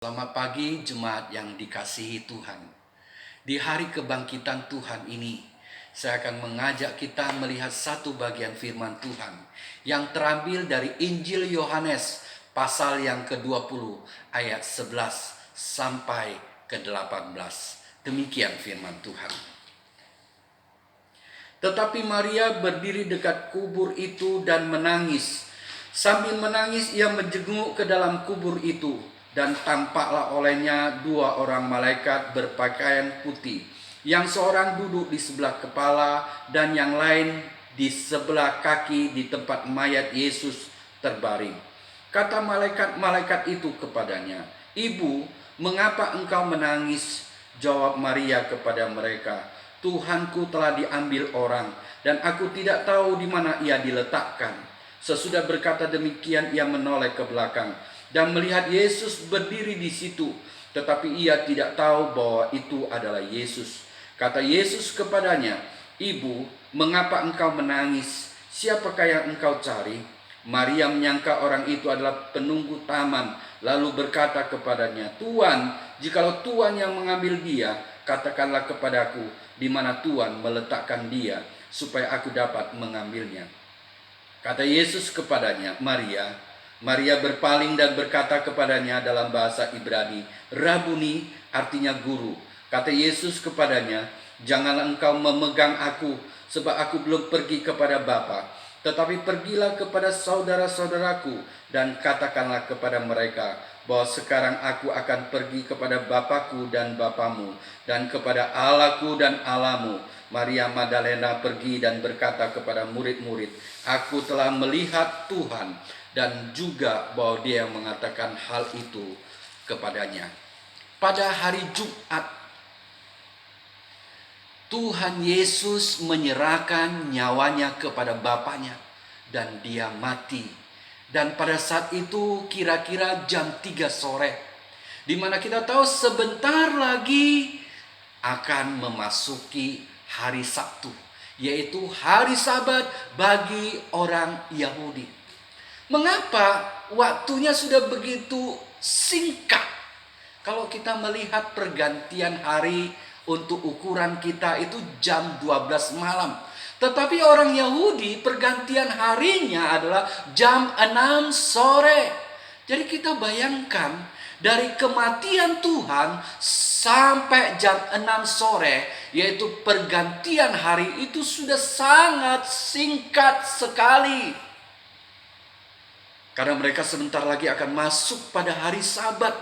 Selamat pagi jemaat yang dikasihi Tuhan. Di hari kebangkitan Tuhan ini, saya akan mengajak kita melihat satu bagian firman Tuhan yang terambil dari Injil Yohanes pasal yang ke-20 ayat 11 sampai ke-18. Demikian firman Tuhan. Tetapi Maria berdiri dekat kubur itu dan menangis. Sambil menangis ia menjenguk ke dalam kubur itu, dan tampaklah olehnya dua orang malaikat berpakaian putih, yang seorang duduk di sebelah kepala dan yang lain di sebelah kaki di tempat mayat Yesus terbaring. Kata malaikat-malaikat itu kepadanya, "Ibu, mengapa engkau menangis?" Jawab Maria kepada mereka, "Tuhanku telah diambil orang, dan aku tidak tahu di mana ia diletakkan." Sesudah berkata demikian, ia menoleh ke belakang dan melihat Yesus berdiri di situ, tetapi ia tidak tahu bahwa itu adalah Yesus. Kata Yesus kepadanya, "Ibu, mengapa engkau menangis? Siapakah yang engkau cari?" Maria menyangka orang itu adalah penunggu taman, lalu berkata kepadanya, "Tuan, jikalau Tuan yang mengambil dia, katakanlah kepadaku di mana Tuan meletakkan dia, supaya aku dapat mengambilnya." Kata Yesus kepadanya, "Maria." Maria berpaling dan berkata kepadanya dalam bahasa Ibrani, "Rabuni," artinya guru. Kata Yesus kepadanya, "Janganlah engkau memegang aku, sebab aku belum pergi kepada Bapa. Tetapi pergilah kepada saudara-saudaraku dan katakanlah kepada mereka bahwa sekarang aku akan pergi kepada Bapakku dan Bapamu, dan kepada Allahku dan Allahmu." Maria Magdalena pergi dan berkata kepada murid-murid, "Aku telah melihat Tuhan," dan juga bahwa dia yang mengatakan hal itu kepadanya. Pada hari Jumat, Tuhan Yesus menyerahkan nyawanya kepada Bapaknya dan dia mati. Dan pada saat itu kira-kira jam 3 sore, di mana kita tahu sebentar lagi akan memasuki hari Sabtu, yaitu hari Sabat bagi orang Yahudi. Mengapa waktunya sudah begitu singkat? Kalau kita melihat pergantian hari untuk ukuran kita itu jam 12 malam. Tetapi orang Yahudi pergantian harinya adalah jam 6 sore. Jadi kita bayangkan dari kematian Tuhan sampai jam 6 sore, yaitu pergantian hari, itu sudah sangat singkat sekali. Karena mereka sebentar lagi akan masuk pada hari Sabat,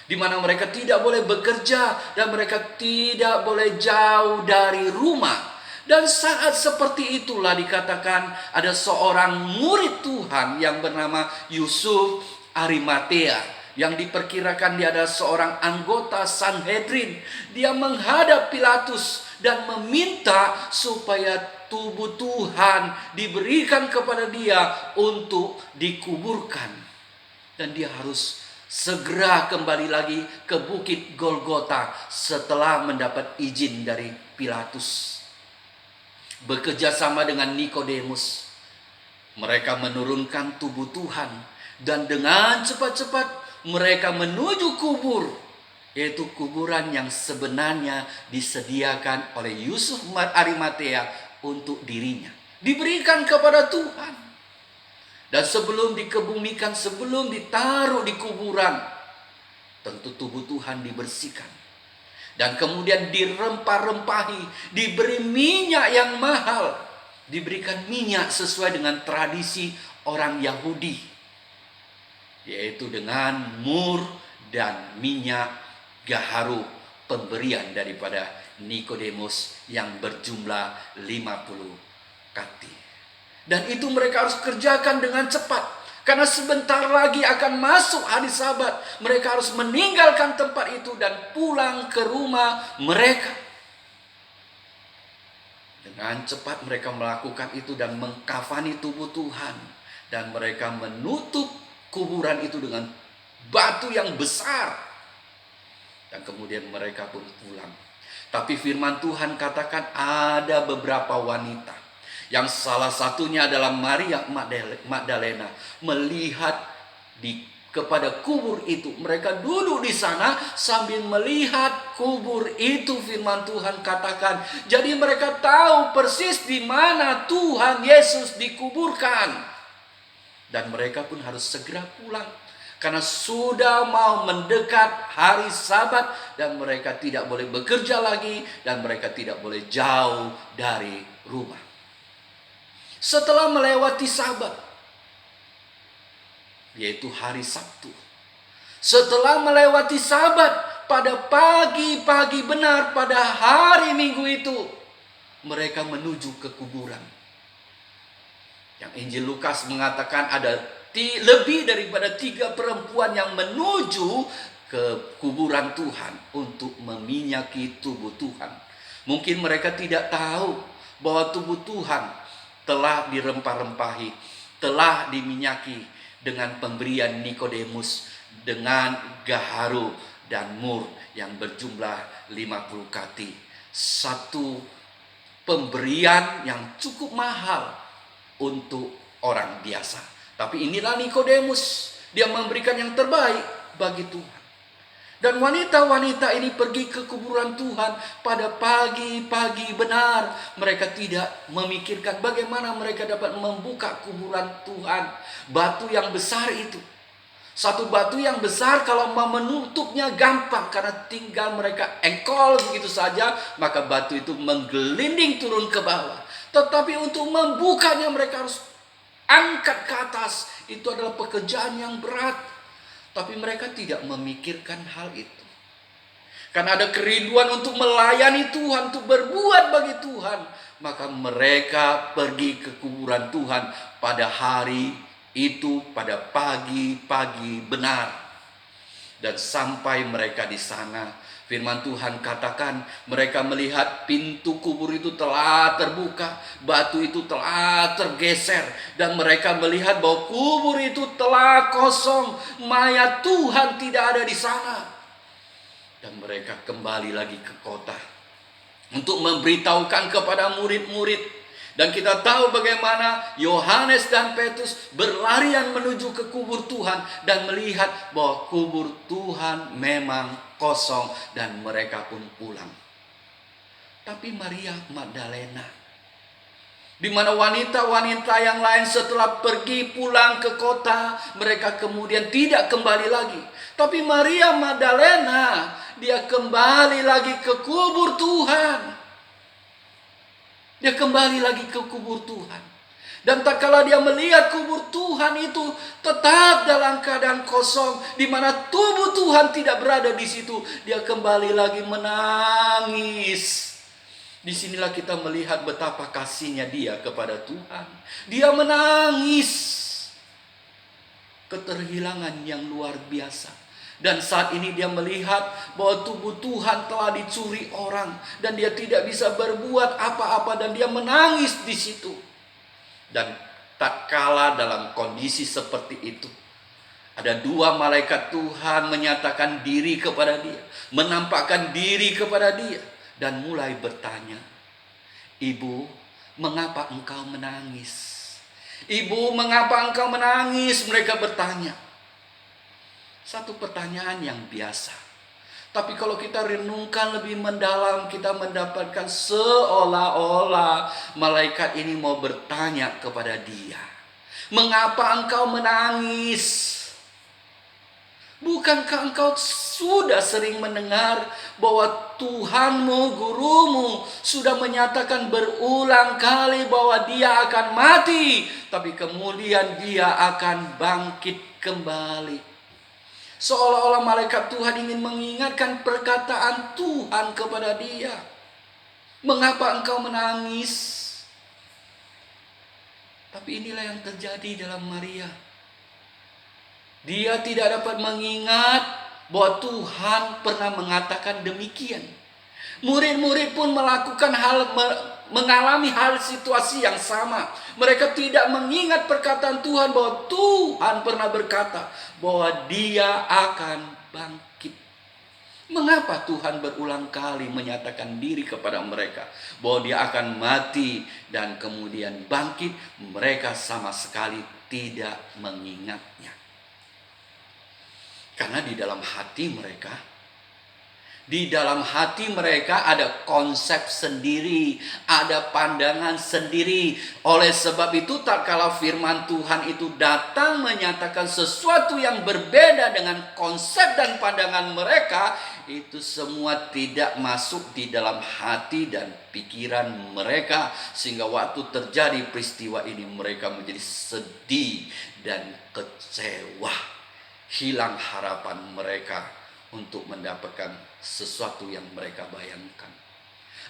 di mana mereka tidak boleh bekerja dan mereka tidak boleh jauh dari rumah. Dan saat seperti itulah dikatakan ada seorang murid Tuhan yang bernama Yusuf Arimatea, yang diperkirakan dia adalah seorang anggota Sanhedrin. Dia menghadap Pilatus dan meminta supaya tubuh Tuhan diberikan kepada dia untuk dikuburkan. Dan dia harus segera kembali lagi ke Bukit Golgota setelah mendapat izin dari Pilatus. Bekerja sama dengan Nikodemus, mereka menurunkan tubuh Tuhan dan dengan cepat-cepat mereka menuju kubur, yaitu kuburan yang sebenarnya disediakan oleh Yusuf Arimatea untuk dirinya, diberikan kepada Tuhan. Dan sebelum dikebumikan, sebelum ditaruh di kuburan, tentu tubuh Tuhan dibersihkan. Dan kemudian dirempah-rempahi, diberi minyak yang mahal. Diberikan minyak sesuai dengan tradisi orang Yahudi, yaitu dengan mur dan minyak gaharu, pemberian daripada Nikodemus yang berjumlah 50 kati. Dan itu mereka harus kerjakan dengan cepat, karena sebentar lagi akan masuk hari Sabat. Mereka harus meninggalkan tempat itu dan pulang ke rumah mereka. Dengan cepat mereka melakukan itu dan mengkafani tubuh Tuhan. Dan mereka menutup kuburan itu dengan batu yang besar. Dan kemudian mereka pun pulang. Tapi firman Tuhan katakan ada beberapa wanita, yang salah satunya adalah Maria Magdalena, melihat di kepada kubur itu. Mereka duduk di sana sambil melihat kubur itu, firman Tuhan katakan. Jadi mereka tahu persis di mana Tuhan Yesus dikuburkan. Dan mereka pun harus segera pulang. Karena sudah mau mendekat hari Sabat dan mereka tidak boleh bekerja lagi dan mereka tidak boleh jauh dari rumah. Setelah melewati Sabat, yaitu hari Sabtu. Setelah melewati Sabat, pada pagi-pagi benar pada hari Minggu itu, mereka menuju ke kuburan. Yang Injil Lukas mengatakan ada lebih daripada 3 perempuan yang menuju ke kuburan Tuhan untuk meminyaki tubuh Tuhan. Mungkin mereka tidak tahu bahwa tubuh Tuhan telah dirempah-rempahi, telah diminyaki dengan pemberian Nikodemus dengan gaharu dan mur yang berjumlah 50 kati. Satu pemberian yang cukup mahal untuk orang biasa. Tapi inilah Nikodemus, dia memberikan yang terbaik bagi Tuhan. Dan wanita-wanita ini pergi ke kuburan Tuhan pada pagi-pagi benar. Mereka tidak memikirkan bagaimana mereka dapat membuka kuburan Tuhan. Batu yang besar itu. Satu batu yang besar kalau mau menutupnya gampang. Karena tinggal mereka engkol begitu saja. Maka batu itu menggelinding turun ke bawah. Tetapi untuk membukanya mereka harus angkat ke atas. Itu adalah pekerjaan yang berat. Tapi mereka tidak memikirkan hal itu. Karena ada kerinduan untuk melayani Tuhan, untuk berbuat bagi Tuhan. Maka mereka pergi ke kuburan Tuhan pada hari itu, pada pagi-pagi benar. Dan sampai mereka di sana, firman Tuhan katakan mereka melihat pintu kubur itu telah terbuka, batu itu telah tergeser, dan mereka melihat bahwa kubur itu telah kosong, mayat Tuhan tidak ada di sana. Dan mereka kembali lagi ke kota untuk memberitahukan kepada murid-murid. Dan kita tahu bagaimana Yohanes dan Petrus berlarian menuju ke kubur Tuhan dan melihat bahwa kubur Tuhan memang kosong dan mereka pun pulang. Tapi Maria Magdalena, di mana wanita-wanita yang lain setelah pergi pulang ke kota, mereka kemudian tidak kembali lagi. Tapi Maria Magdalena, dia kembali lagi ke kubur Tuhan. Dia kembali lagi ke kubur Tuhan. Dan tak kala dia melihat kubur Tuhan itu tetap dalam keadaan kosong, di mana tubuh Tuhan tidak berada di situ, dia kembali lagi menangis. Disinilah kita melihat betapa kasihnya dia kepada Tuhan. Dia menangis keterhilangan yang luar biasa. Dan saat ini dia melihat bahwa tubuh Tuhan telah dicuri orang. Dan dia tidak bisa berbuat apa-apa. Dan dia menangis di situ. Dan tak kalah dalam kondisi seperti itu, ada 2 malaikat Tuhan menyatakan diri kepada dia. Menampakkan diri kepada dia. Dan mulai bertanya, "Ibu, mengapa engkau menangis? Ibu, mengapa engkau menangis?" Mereka bertanya. Satu pertanyaan yang biasa. Tapi kalau kita renungkan lebih mendalam, kita mendapatkan seolah-olah malaikat ini mau bertanya kepada dia, "Mengapa engkau menangis? Bukankah engkau sudah sering mendengar bahwa Tuhanmu, gurumu, sudah menyatakan berulang kali bahwa dia akan mati, tapi kemudian dia akan bangkit kembali?" Seolah-olah malaikat Tuhan ingin mengingatkan perkataan Tuhan kepada dia. "Mengapa engkau menangis?" Tapi inilah yang terjadi dalam Maria. Dia tidak dapat mengingat bahwa Tuhan pernah mengatakan demikian. Murid-murid pun mengalami hal situasi yang sama. Mereka tidak mengingat perkataan Tuhan bahwa Tuhan pernah berkata bahwa dia akan bangkit. Mengapa Tuhan berulang kali menyatakan diri kepada mereka bahwa dia akan mati dan kemudian bangkit? Mereka sama sekali tidak mengingatnya. Karena di dalam hati mereka ada konsep sendiri, ada pandangan sendiri. Oleh sebab itu, tak kala firman Tuhan itu datang menyatakan sesuatu yang berbeda dengan konsep dan pandangan mereka, itu semua tidak masuk di dalam hati dan pikiran mereka. Sehingga waktu terjadi peristiwa ini, mereka menjadi sedih dan kecewa. Hilang harapan mereka untuk mendapatkan sesuatu yang mereka bayangkan.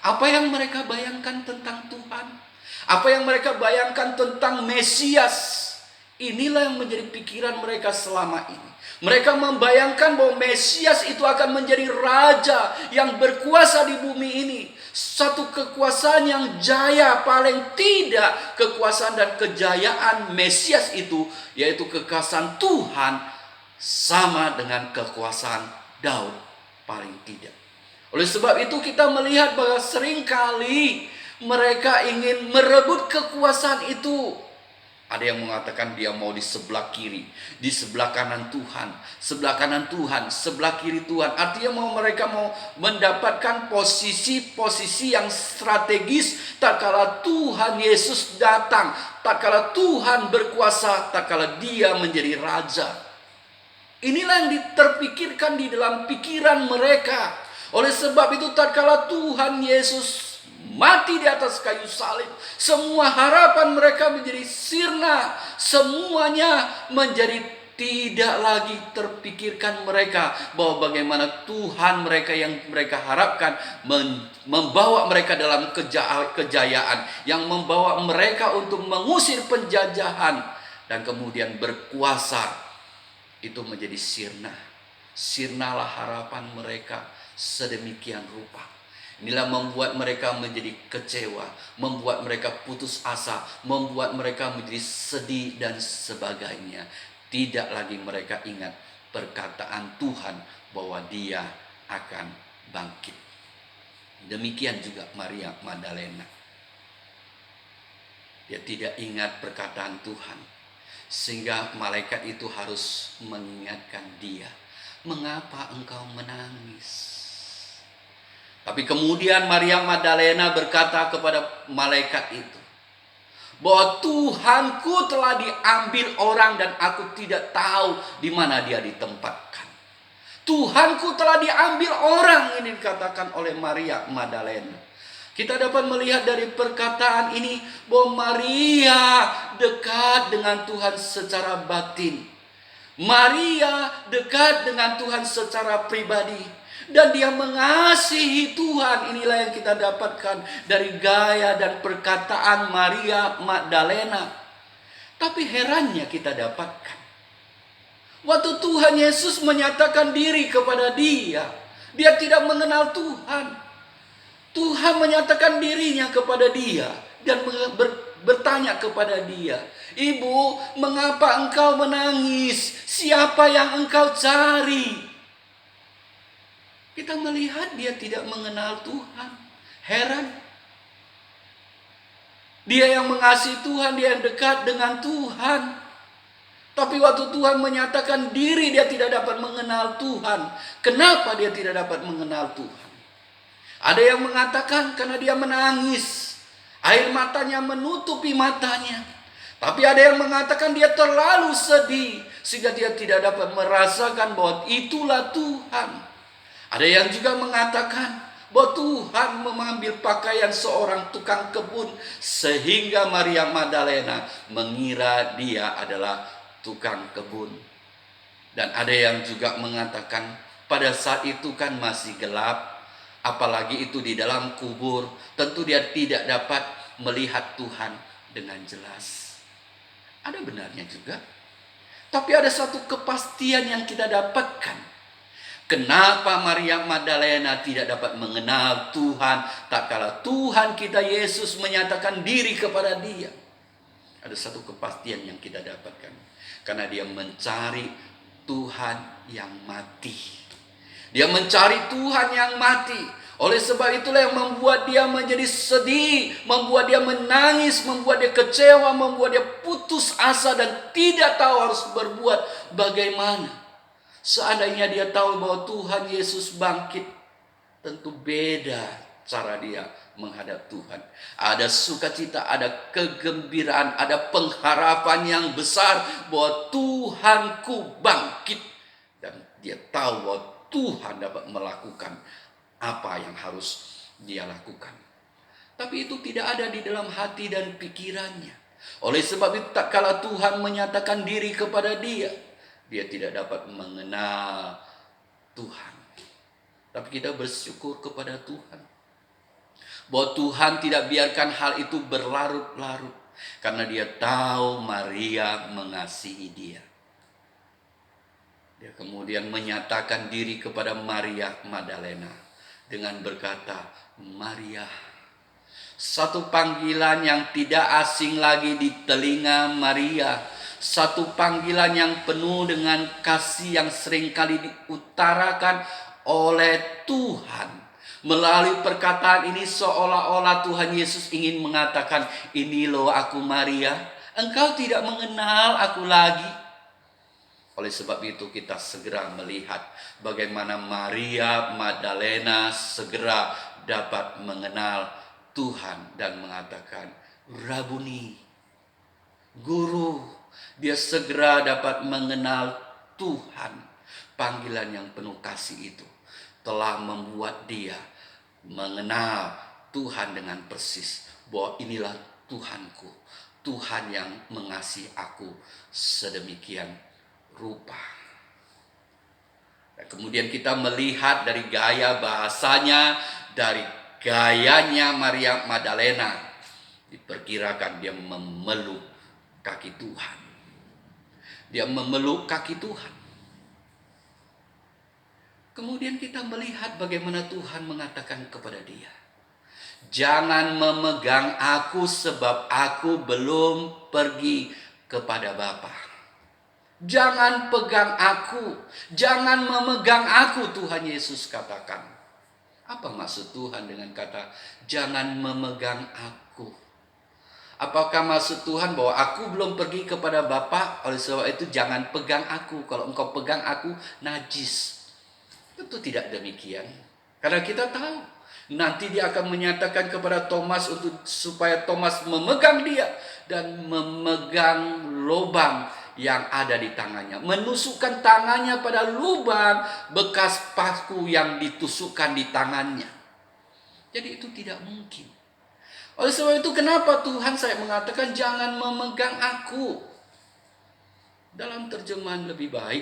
Apa yang mereka bayangkan tentang Tuhan? Apa yang mereka bayangkan tentang Mesias? Inilah yang menjadi pikiran mereka selama ini. Mereka membayangkan bahwa Mesias itu akan menjadi raja yang berkuasa di bumi ini. Satu kekuasaan yang jaya, paling tidak kekuasaan dan kejayaan Mesias itu, yaitu kekuasaan Tuhan, sama dengan kekuasaan Daud paling tidak. Oleh sebab itu kita melihat bahwa seringkali mereka ingin merebut kekuasaan itu. Ada yang mengatakan dia mau di sebelah kiri, di sebelah kanan Tuhan, sebelah kanan Tuhan, sebelah kiri Tuhan. Artinya mereka mau mendapatkan posisi-posisi yang strategis tak kala Tuhan Yesus datang, tak kala Tuhan berkuasa, tak kala dia menjadi raja. Inilah yang terpikirkan di dalam pikiran mereka. Oleh sebab itu, tatkala Tuhan Yesus mati di atas kayu salib, semua harapan mereka menjadi sirna. Semuanya menjadi tidak lagi terpikirkan mereka bahwa bagaimana Tuhan mereka yang mereka harapkan membawa mereka dalam kejayaan, yang membawa mereka untuk mengusir penjajahan dan kemudian berkuasa. Itu menjadi sirna. Sirnalah harapan mereka sedemikian rupa. Inilah membuat mereka menjadi kecewa, membuat mereka putus asa, membuat mereka menjadi sedih dan sebagainya. Tidak lagi mereka ingat perkataan Tuhan bahwa dia akan bangkit. Demikian juga Maria Magdalena. Dia tidak ingat perkataan Tuhan. Sehingga malaikat itu harus mengingatkan dia, mengapa engkau menangis? Tapi kemudian Maria Magdalena berkata kepada malaikat itu, bahwa Tuhanku telah diambil orang dan aku tidak tahu di mana dia ditempatkan. Tuhanku telah diambil orang, ini dikatakan oleh Maria Magdalena. Kita dapat melihat dari perkataan ini bahwa Maria dekat dengan Tuhan secara batin. Maria dekat dengan Tuhan secara pribadi. Dan dia mengasihi Tuhan. Inilah yang kita dapatkan dari gaya dan perkataan Maria Magdalena. Tapi herannya kita dapatkan, waktu Tuhan Yesus menyatakan diri kepada dia, dia tidak mengenal Tuhan. Tuhan menyatakan dirinya kepada dia dan bertanya kepada dia, "Ibu, mengapa engkau menangis? Siapa yang engkau cari?" Kita melihat dia tidak mengenal Tuhan. Heran. Dia yang mengasihi Tuhan, dia yang dekat dengan Tuhan. Tapi waktu Tuhan menyatakan diri, dia tidak dapat mengenal Tuhan. Kenapa dia tidak dapat mengenal Tuhan? Ada yang mengatakan karena dia menangis, air matanya menutupi matanya. Tapi ada yang mengatakan dia terlalu sedih sehingga dia tidak dapat merasakan bahwa itulah Tuhan. Ada yang juga mengatakan bahwa Tuhan mengambil pakaian seorang tukang kebun sehingga Maria Magdalena mengira dia adalah tukang kebun. Dan ada yang juga mengatakan pada saat itu kan masih gelap, apalagi itu di dalam kubur, tentu dia tidak dapat melihat Tuhan dengan jelas. Ada benarnya juga. Tapi ada satu kepastian yang kita dapatkan. Kenapa Maria Magdalena tidak dapat mengenal Tuhan tak kala Tuhan kita Yesus menyatakan diri kepada dia? Ada satu kepastian yang kita dapatkan. Karena dia mencari Tuhan yang mati. Dia mencari Tuhan yang mati. Oleh sebab itulah yang membuat dia menjadi sedih, membuat dia menangis, membuat dia kecewa, membuat dia putus asa dan tidak tahu harus berbuat bagaimana. Seandainya dia tahu bahwa Tuhan Yesus bangkit, tentu beda cara dia menghadap Tuhan. Ada sukacita, ada kegembiraan, ada pengharapan yang besar bahwa Tuhanku bangkit. Dan dia tahu bahwa Tuhan dapat melakukan apa yang harus dia lakukan. Tapi itu tidak ada di dalam hati dan pikirannya. Oleh sebab itu, tak kala Tuhan menyatakan diri kepada dia, dia tidak dapat mengenal Tuhan. Tapi kita bersyukur kepada Tuhan bahwa Tuhan tidak biarkan hal itu berlarut-larut, karena dia tahu Maria mengasihi dia. Dia kemudian menyatakan diri kepada Maria Magdalena dengan berkata, Maria. Satu panggilan yang tidak asing lagi di telinga Maria. Satu panggilan yang penuh dengan kasih yang seringkali diutarakan oleh Tuhan. Melalui perkataan ini seolah-olah Tuhan Yesus ingin mengatakan, ini loh aku Maria, engkau tidak mengenal aku lagi. Oleh sebab itu kita segera melihat bagaimana Maria Magdalena segera dapat mengenal Tuhan dan mengatakan, Rabuni, Guru. Dia segera dapat mengenal Tuhan. Panggilan yang penuh kasih itu telah membuat dia mengenal Tuhan dengan persis, bahwa inilah Tuhanku, Tuhan yang mengasihi aku sedemikian rupa. Dan kemudian kita melihat dari gaya bahasanya, dari gayanya Maria Magdalena, diperkirakan dia memeluk kaki Tuhan. Dia memeluk kaki Tuhan. Kemudian kita melihat bagaimana Tuhan mengatakan kepada dia, jangan memegang aku sebab aku belum pergi kepada Bapa. Jangan pegang aku, jangan memegang aku, Tuhan Yesus katakan. Apa maksud Tuhan dengan kata jangan memegang aku? Apakah maksud Tuhan bahwa aku belum pergi kepada Bapa, oleh sebab itu jangan pegang aku. Kalau engkau pegang aku, najis. Tentu tidak demikian. Karena kita tahu nanti dia akan menyatakan kepada Thomas supaya Thomas memegang dia dan memegang lubang yang ada di tangannya, menusukkan tangannya pada lubang bekas paku yang ditusukkan di tangannya. Jadi itu tidak mungkin. Oleh sebab itu kenapa Tuhan saya mengatakan jangan memegang aku? Dalam terjemahan lebih baik,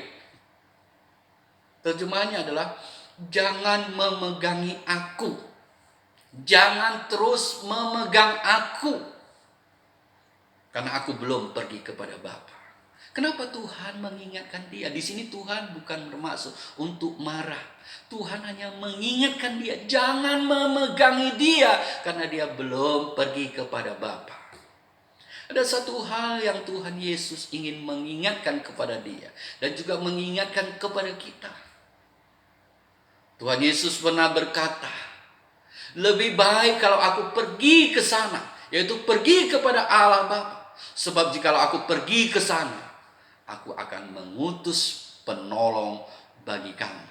terjemahannya adalah jangan memegangi aku. Jangan terus memegang aku. Karena aku belum pergi kepada Bapa. Kenapa Tuhan mengingatkan dia? Di sini Tuhan bukan bermaksud untuk marah. Tuhan hanya mengingatkan dia, jangan memegangi dia karena dia belum pergi kepada Bapa. Ada satu hal yang Tuhan Yesus ingin mengingatkan kepada dia dan juga mengingatkan kepada kita. Tuhan Yesus pernah berkata, lebih baik kalau aku pergi ke sana, yaitu pergi kepada Allah Bapa. Sebab jikalau aku pergi ke sana, aku akan mengutus penolong bagi kamu,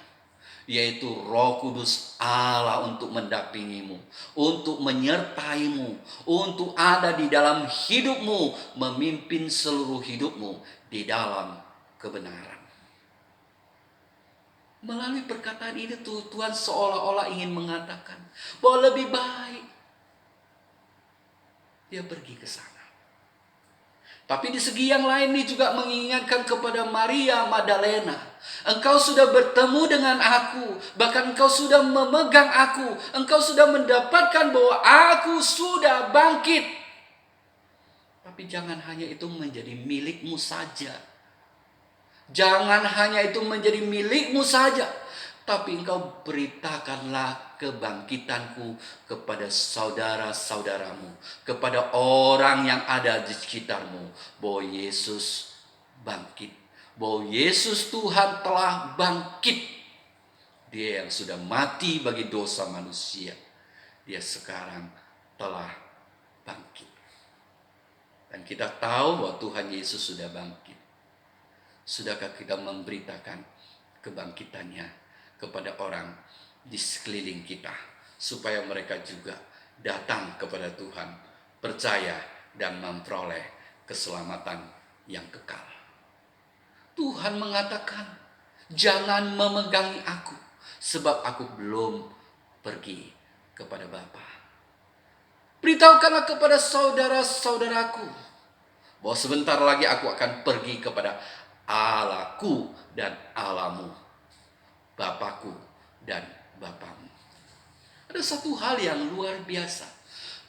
yaitu Roh Kudus Allah untuk mendampingimu, untuk menyertaimu, untuk ada di dalam hidupmu, memimpin seluruh hidupmu di dalam kebenaran. Melalui perkataan ini Tuhan seolah-olah ingin mengatakan bahwa lebih baik dia pergi ke sana. Tapi di segi yang lain ini juga mengingatkan kepada Maria Magdalena, engkau sudah bertemu dengan aku, bahkan engkau sudah memegang aku, engkau sudah mendapatkan bahwa aku sudah bangkit. Tapi jangan hanya itu menjadi milikmu saja. Jangan hanya itu menjadi milikmu saja, tapi engkau beritakanlah kebangkitanku kepada saudara-saudaramu, kepada orang yang ada di sekitarmu, bahwa Yesus bangkit, bahwa Yesus Tuhan telah bangkit. Dia yang sudah mati bagi dosa manusia, dia sekarang telah bangkit. Dan kita tahu bahwa Tuhan Yesus sudah bangkit. Sudahkah kita memberitakan kebangkitannya kepada orang di sekeliling kita, supaya mereka juga datang kepada Tuhan, percaya dan memperoleh keselamatan yang kekal. Tuhan mengatakan, jangan memegangi aku, sebab aku belum pergi kepada Bapa. Beritahukanlah kepada saudara-saudaraku bahwa sebentar lagi aku akan pergi kepada Allahku dan Allahmu, Bapakku dan Bapamu. Ada satu hal yang luar biasa.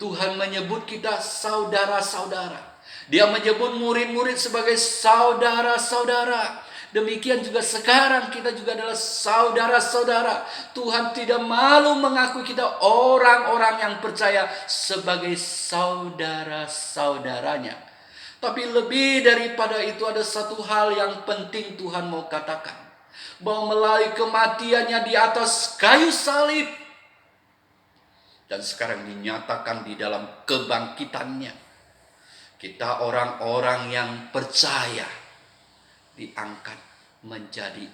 Tuhan menyebut kita saudara-saudara. Dia menyebut murid-murid sebagai saudara-saudara. Demikian juga sekarang kita juga adalah saudara-saudara. Tuhan tidak malu mengakui kita orang-orang yang percaya sebagai saudara-saudaranya. Tapi lebih daripada itu ada satu hal yang penting Tuhan mau katakan. Bahwa melalui kematiannya di atas kayu salib, dan sekarang dinyatakan di dalam kebangkitannya, kita orang-orang yang percaya diangkat menjadi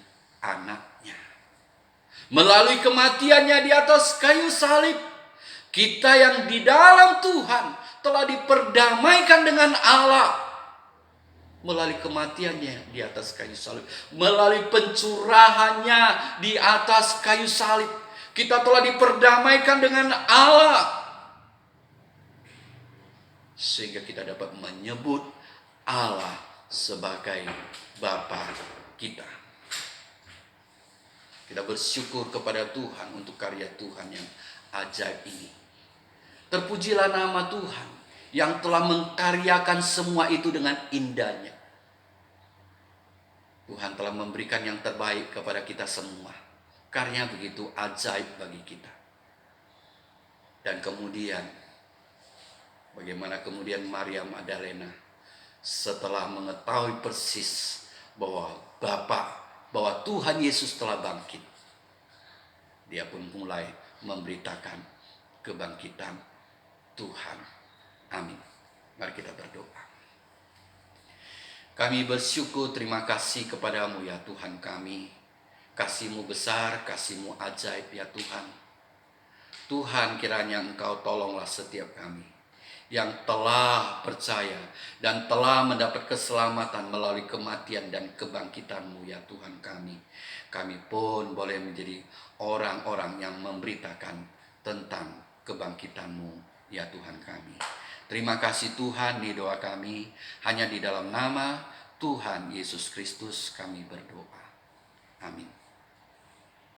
anaknya. Melalui kematiannya di atas kayu salib, kita yang di dalam Tuhan telah diperdamaikan dengan Allah. Melalui kematiannya di atas kayu salib, melalui pencurahannya di atas kayu salib, kita telah diperdamaikan dengan Allah. Sehingga kita dapat menyebut Allah sebagai Bapa kita. Kita bersyukur kepada Tuhan untuk karya Tuhan yang ajaib ini. Terpujilah nama Tuhan yang telah mengkaryakan semua itu dengan indahnya. Tuhan telah memberikan yang terbaik kepada kita semua. Karya begitu ajaib bagi kita. Dan kemudian, bagaimana kemudian Maria Magdalena setelah mengetahui persis bahwa bahwa Tuhan Yesus telah bangkit, dia pun mulai memberitakan kebangkitan Tuhan. Amin. Mari kita berdoa. Kami bersyukur, terima kasih kepadamu ya Tuhan kami. Kasih-Mu besar, Kasih-Mu ajaib ya Tuhan. Tuhan, kiranya Engkau tolonglah setiap kami yang telah percaya dan telah mendapat keselamatan melalui kematian dan kebangkitan-Mu ya Tuhan kami. Kami pun boleh menjadi orang-orang yang memberitakan tentang kebangkitan-Mu ya Tuhan kami. Terima kasih Tuhan, di doa kami hanya di dalam nama Tuhan Yesus Kristus kami berdoa. Amin.